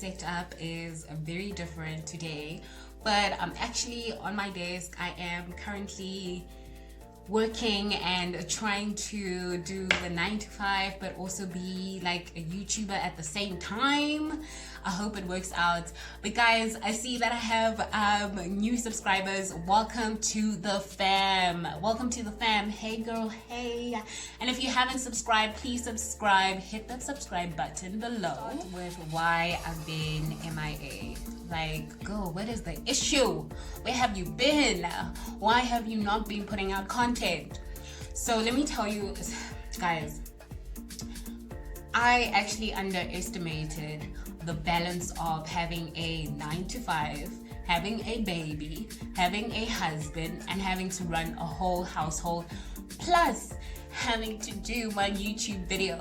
setup is very different today, but I'm actually on my desk. I am currently working and trying to do the 9 to 5 but also be like a YouTuber at the same time. I hope it works out. But guys, I see that I have new subscribers. Welcome to the fam. Welcome to the fam. Hey girl, hey. And if you haven't subscribed, please subscribe. Hit that subscribe button below. With why I've been MIA. Like, girl, what is the issue? Where have you been? Why have you not been putting out content? So let me tell you, guys, I actually underestimated the balance of having a 9 to 5, having a baby, having a husband, and having to run a whole household, plus having to do my YouTube video.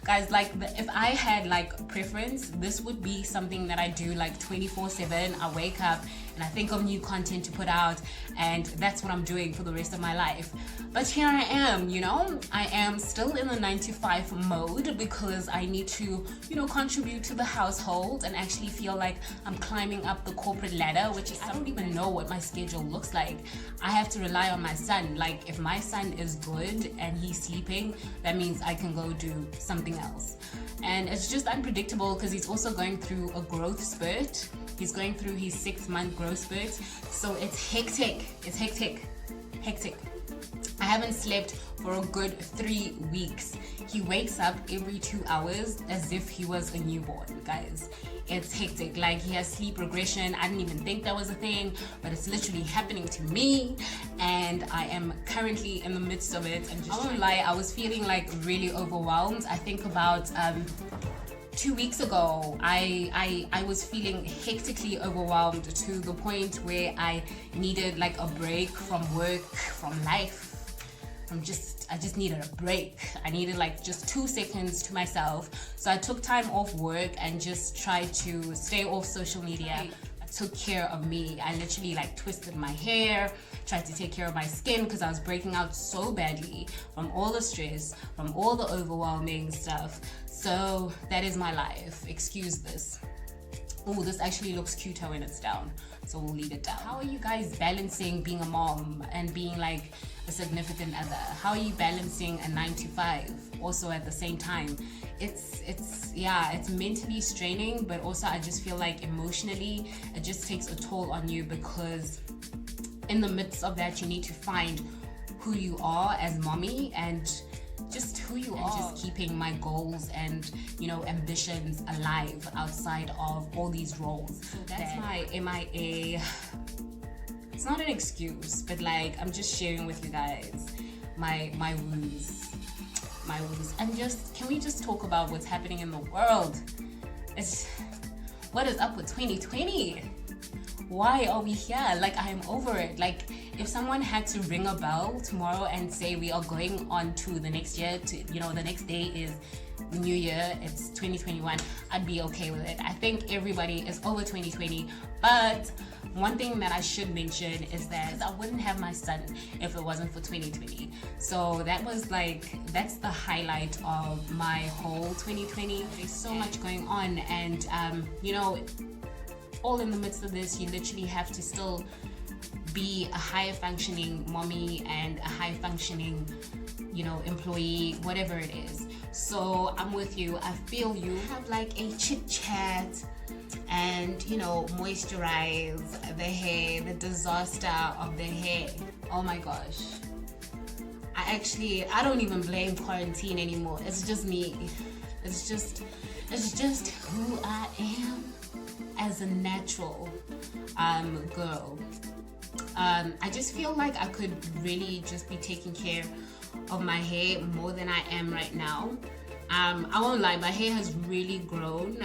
Guys, like, if I had like preference, this would be something that I do like 24/7. I wake up and I think of new content to put out, and that's what I'm doing for the rest of my life. But here I am, you know, I am still in the 9 to 5 mode because I need to, you know, contribute to the household and actually feel like I'm climbing up the corporate ladder, which is, I don't even know what my schedule looks like. I have to rely on my son. Like, if my son is good and he's sleeping, that means I can go do something else. And it's just unpredictable because he's also going through a growth spurt. He's going through his 6-month growth spurt, so it's hectic. It's hectic. I haven't slept for a good 3 weeks. He wakes up every 2 hours as if he was a newborn, guys. It's hectic. Like, he has sleep regression. I didn't even think that was a thing, but it's literally happening to me, and I am currently in the midst of it. And just, I won't lie, I was feeling like really overwhelmed. I think about 2 weeks ago, I was feeling hectically overwhelmed to the point where I needed like a break from work, from life, I just needed a break. I needed like just 2 seconds to myself. So I took time off work and just tried to stay off social media. I took care of me. I literally like twisted my hair, tried to take care of my skin because I was breaking out so badly from all the stress, from all the overwhelming stuff. So that is my life. Excuse this. Oh, this actually looks cuter when it's down, so we'll leave it down. How are you guys balancing being a mom and being like a significant other? How are you balancing a 9 to 5 also at the same time? It's mentally straining, but also I just feel like emotionally it just takes a toll on you, because in the midst of that you need to find who you are as mommy and just who you are, just keeping my goals and, you know, ambitions alive outside of all these roles. So that's my MIA. It's not an excuse, but like, I'm just sharing with you guys my woes. And just, can we just talk about what's happening in the world? What is up with 2020? Why are we here? Like, I am over it. Like, if someone had to ring a bell tomorrow and say we are going on to the next year, to, you know, the next day is the new year, it's 2021, I'd be okay with it. I think everybody is over 2020. But one thing that I should mention is that I wouldn't have my son if it wasn't for 2020. So that was like, that's the highlight of my whole 2020. There's so much going on, and you know, all in the midst of this, you literally have to still be a higher functioning mommy and a high functioning, you know, employee, whatever it is. So I'm with you. I feel you. Have like a chit chat and, you know, moisturize the hair, the disaster of the hair. Oh my gosh. I don't even blame quarantine anymore. It's just me. It's just who I am as a natural girl. I just feel like I could really just be taking care of my hair more than I am right now. I won't lie, my hair has really grown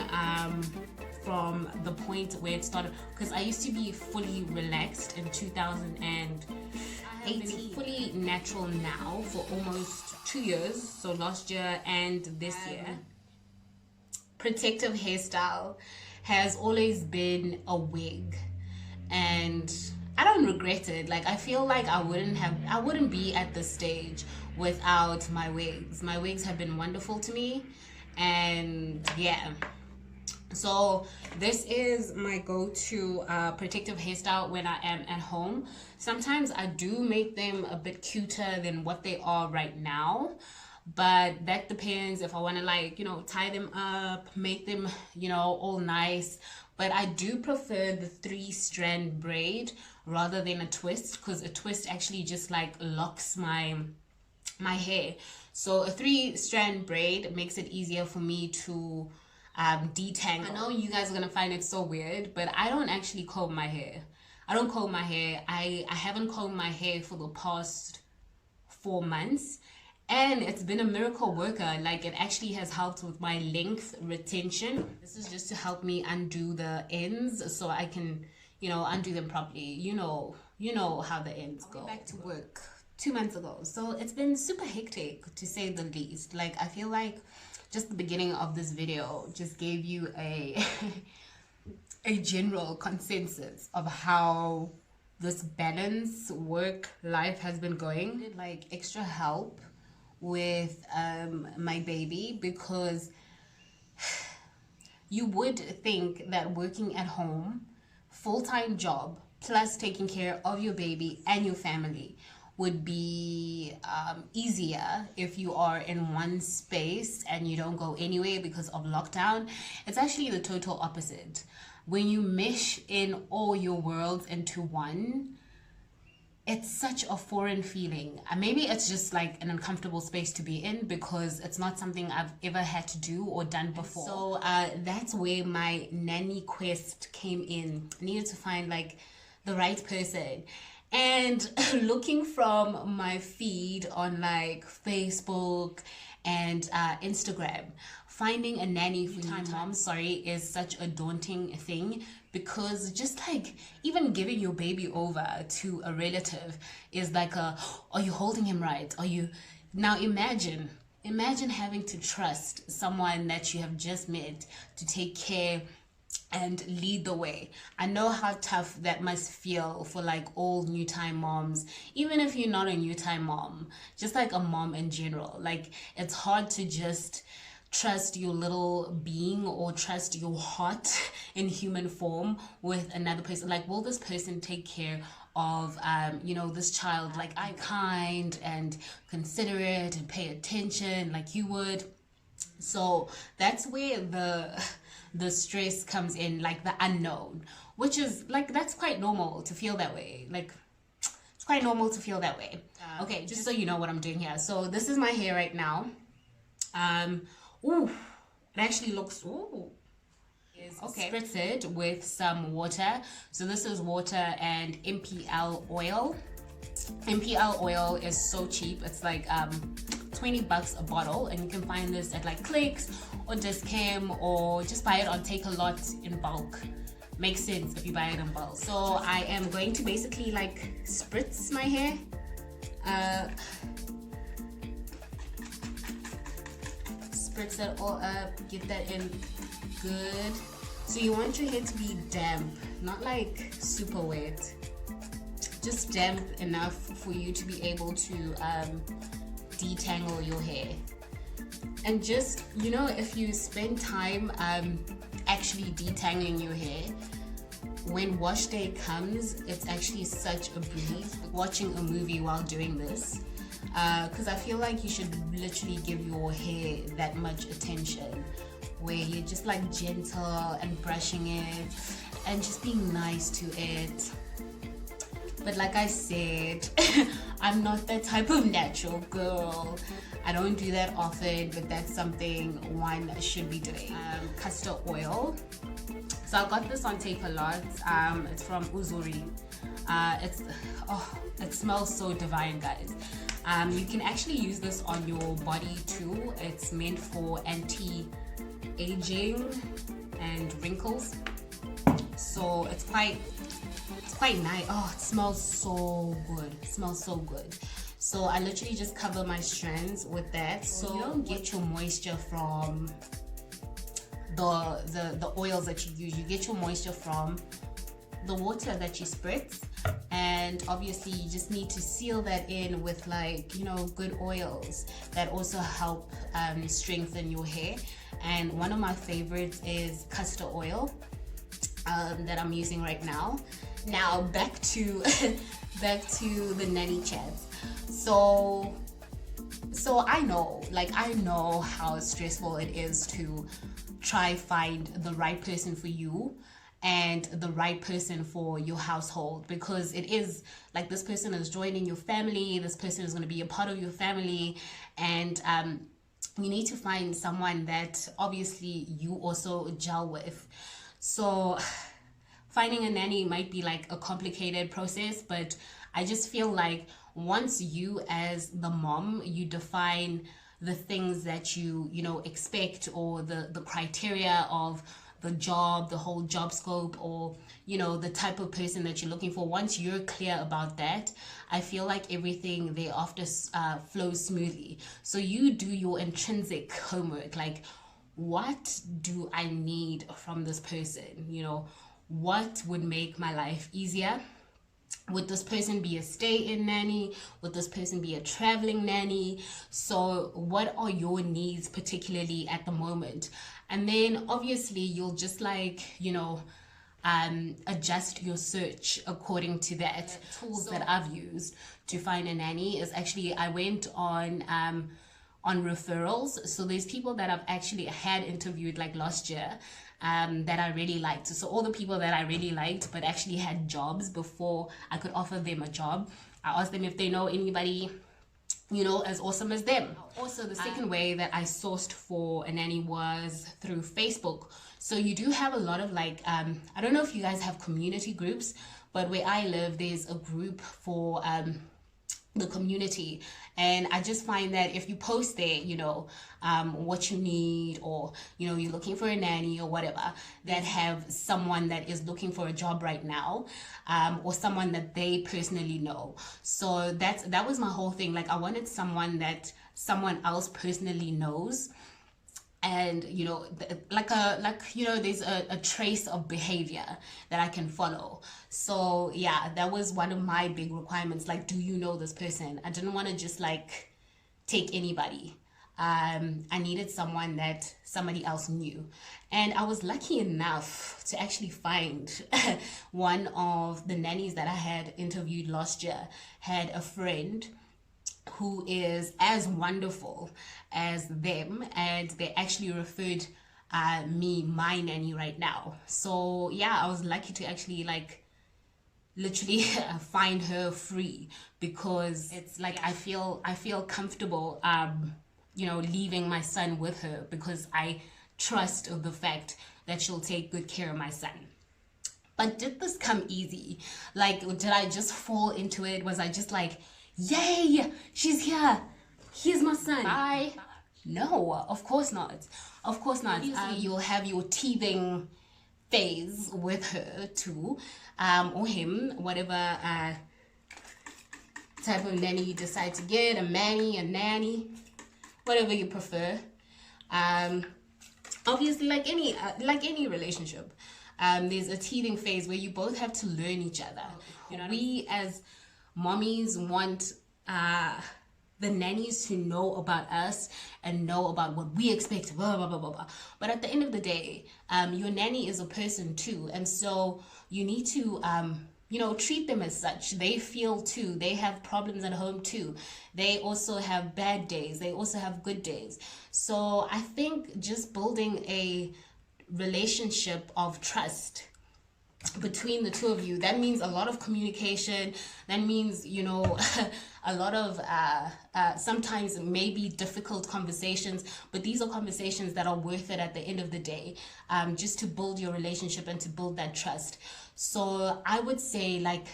from the point where it started, because I used to be fully relaxed in 2018. I have been fully natural now for almost 2 years, so last year and this year. Protective hairstyle has always been a wig, and I don't regret it. Like, I feel like I wouldn't be at this stage without my wigs. My wigs have been wonderful to me, and yeah. So this is my go-to protective hairstyle when I am at home. Sometimes I do make them a bit cuter than what they are right now, but that depends if I want to, like, you know, tie them up, make them, you know, all nice. But I do prefer the 3-strand braid rather than a twist, because a twist actually just like locks my hair. So a 3-strand braid makes it easier for me to detangle. I know you guys are gonna find it so weird, but I don't actually comb my hair. I don't comb my hair. I haven't combed my hair for the past 4 months, and it's been a miracle worker. Like, it actually has helped with my length retention. This is just to help me undo the ends so I can, you know, undo them properly. You know how the ends go. Back to work 2 months ago, so it's been super hectic, to say the least. Like, I feel like just the beginning of this video just gave you a a general consensus of how this balance work life has been going. I did like extra help with my baby, because you would think that working at home, full-time job plus taking care of your baby and your family would be easier if you are in one space and you don't go anywhere because of lockdown. It's actually the total opposite. When you mesh in all your worlds into one, it's such a foreign feeling. Maybe it's just like an uncomfortable space to be in, because it's not something I've ever had to do or done before. So that's where my nanny quest came in. I needed to find like the right person. And looking from my feed on like Facebook and Instagram, finding a nanny full-time mom, is such a daunting thing, because just like even giving your baby over to a relative is like are you holding him right? Are you... Now imagine having to trust someone that you have just met to take care and lead the way. I know how tough that must feel for like all new time moms, even if you're not a new time mom, just like a mom in general. Like, it's hard to just trust your little being or trust your heart in human form with another person. Like, will this person take care of you know, this child like I'm kind and considerate and pay attention like you would? So that's where the stress comes in, like the unknown, which is like, that's quite normal to feel that way. Like, it's quite normal to feel that way. Okay, just so you know what I'm doing here. So this is my hair right now. Ooh, it actually looks, ooh. Okay, spritz it with some water. So this is water and MPL oil. MPL oil is so cheap. It's like $20 a bottle, and you can find this at like Clicks or Discam, or just buy it on Take a Lot in bulk. Makes sense if you buy it in bulk. So I am going to basically like spritz my hair. Spritz it all up, get that in good. So you want your hair to be damp, not like super wet, just damp enough for you to be able to detangle your hair. And just, you know, if you spend time actually detangling your hair, when wash day comes, it's actually such a breeze. Watching a movie while doing this, because I feel like you should literally give your hair that much attention, where you're just like gentle and brushing it and just being nice to it. But like I said, I'm not that type of natural girl. I don't do that often, but that's something one should be doing. Castor oil. So I got this on Take a Lot. It's from Uzuri. It smells so divine, guys. You can actually use this on your body too. It's meant for anti-aging and wrinkles. So it's quite nice. Oh, it smells so good. It smells so good. So I literally just cover my strands with that, so you don't get your moisture from the oils that you use. You get your moisture from the water that you spritz, and obviously you just need to seal that in with, like, you know, good oils that also help strengthen your hair. And one of my favorites is castor oil that I'm using right now. Now back to back to the nanny chats. So I know how stressful it is to try find the right person for you and the right person for your household, because it is like, this person is joining your family, this person is going to be a part of your family, and you need to find someone that obviously you also gel with. So finding a nanny might be like a complicated process, but I just feel like once you, as the mom, you define the things that you know expect, or the criteria of the job, the whole job scope, or you know the type of person that you're looking for, once you're clear about that, I feel like everything thereafter flows smoothly. So you do your intrinsic homework, like, what do I need from this person? You know, what would make my life easier? Would this person be a stay-in nanny? Would this person be a traveling nanny? So what are your needs particularly at the moment? And then obviously you'll just, like, you know, adjust your search according to that. Tools that I've used to find a nanny is actually, I went on referrals. So there's people that I've actually had interviewed like last year that I really liked. So all the people that I really liked but actually had jobs before I could offer them a job, I asked them if they know anybody, you know, as awesome as them. Also, the second way that I sourced for a nanny was through Facebook. So you do have a lot of, like, I don't know if you guys have community groups, but where I live, there's a group for the community, and I just find that if you post there, you know, what you need, or you know, you're looking for a nanny or whatever, that have someone that is looking for a job right now, or someone that they personally know. So that was my whole thing. Like, I wanted someone that someone else personally knows, and you know, you know, there's a trace of behavior that I can follow. So yeah, that was one of my big requirements. Like, do you know this person? I didn't want to just like take anybody. I needed someone that somebody else knew, and I was lucky enough to actually find one of the nannies that I had interviewed last year had a friend who is as wonderful as them, and they actually referred me my nanny right now. So yeah, I was lucky to actually like literally find her free, because it's like I feel comfortable you know, leaving my son with her, because I trust the fact that she'll take good care of my son. But did this come easy? Like, did I just fall into it? Was I just like, yay, she's here, here's my son, bye? No, of course not. Of course not. You'll have your teething phase with her too, or him, whatever type of nanny you decide to get, a manny, a nanny, whatever you prefer. Obviously, like any relationship, there's a teething phase where you both have to learn each other. You know, we as mommies want the nannies to know about us and know about what we expect, blah, blah, blah, blah, blah. But at the end of the day, your nanny is a person too. And so you need to, you know, treat them as such. They feel too. They have problems at home too. They also have bad days. They also have good days. So I think just building a relationship of trust between the two of you, that means a lot of communication. That means, you know, a lot of sometimes maybe difficult conversations, but these are conversations that are worth it at the end of the day, just to build your relationship and to build that trust. So I would say, like,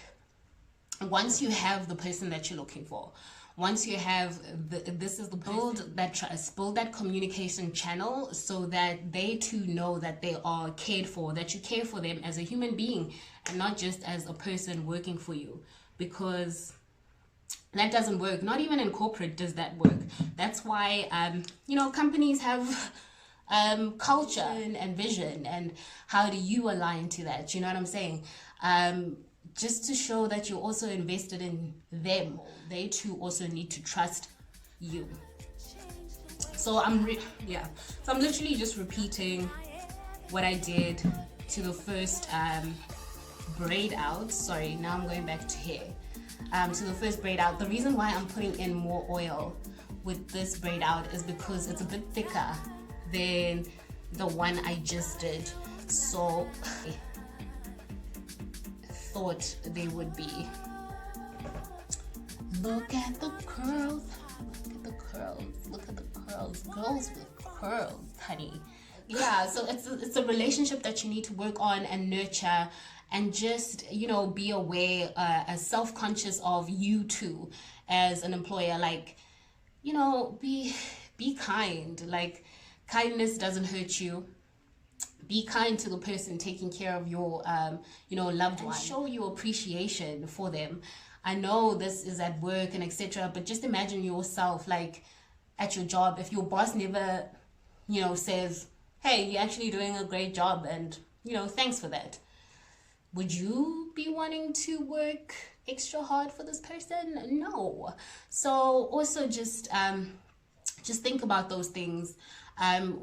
once you have the person that you're looking for, once you have build that trust, build that communication channel, so that they too know that they are cared for, that you care for them as a human being and not just as a person working for you, because that doesn't work. Not even in corporate does that work. That's why you know, companies have culture and vision, and how do you align to that? You know what I'm saying? just to show that you're also invested in them. They too also need to trust you. So I'm literally just repeating what I did to the first braid out. Sorry, now I'm going back to hair. To the first braid out. The reason why I'm putting in more oil with this braid out is because it's a bit thicker than the one I just did. So I thought they would be. Look at the curls. Look at the curls. Look at the curls. Girls with curls, honey. Yeah, so it's a relationship that you need to work on and nurture, and just, you know, be aware, self-conscious of you too as an employer. Like, you know, be kind. Like, kindness doesn't hurt you. Be kind to the person taking care of your loved one. Show your appreciation for them. I know this is at work and etc., but just imagine yourself like at your job. If your boss never, you know, says, hey, you're actually doing a great job and, you know, thanks for that, would you be wanting to work extra hard for this person? No. So also just think about those things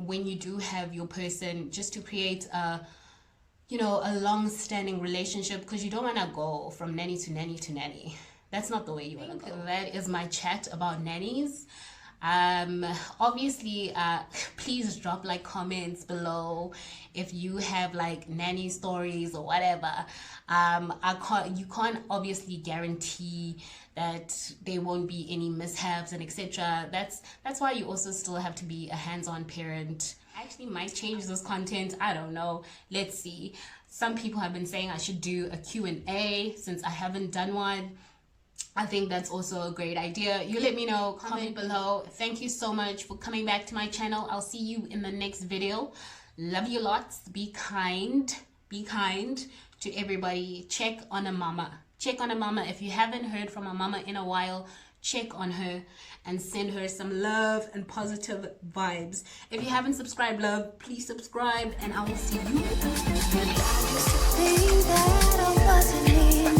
when you do have your person, just to create a long-standing relationship, because you don't want to go from nanny to nanny to nanny. That's not the way you want to go. That is my chat about nannies. Obviously, please drop like comments below if you have like nanny stories or whatever. You can't obviously guarantee that there won't be any mishaps and etc. That's why you also still have to be a hands-on parent. I actually might change this content. I don't know. Let's see. Some people have been saying I should do a Q&A since I haven't done one. I think that's also a great idea. You let me know, comment below. Thank you so much for coming back to my channel. I'll see you in the next video. Love you lots. Be kind to everybody. Check on a mama. If you haven't heard from a mama in a while, check on her and send her some love and positive vibes. If you haven't subscribed, love, please subscribe, and I will see you in the next video.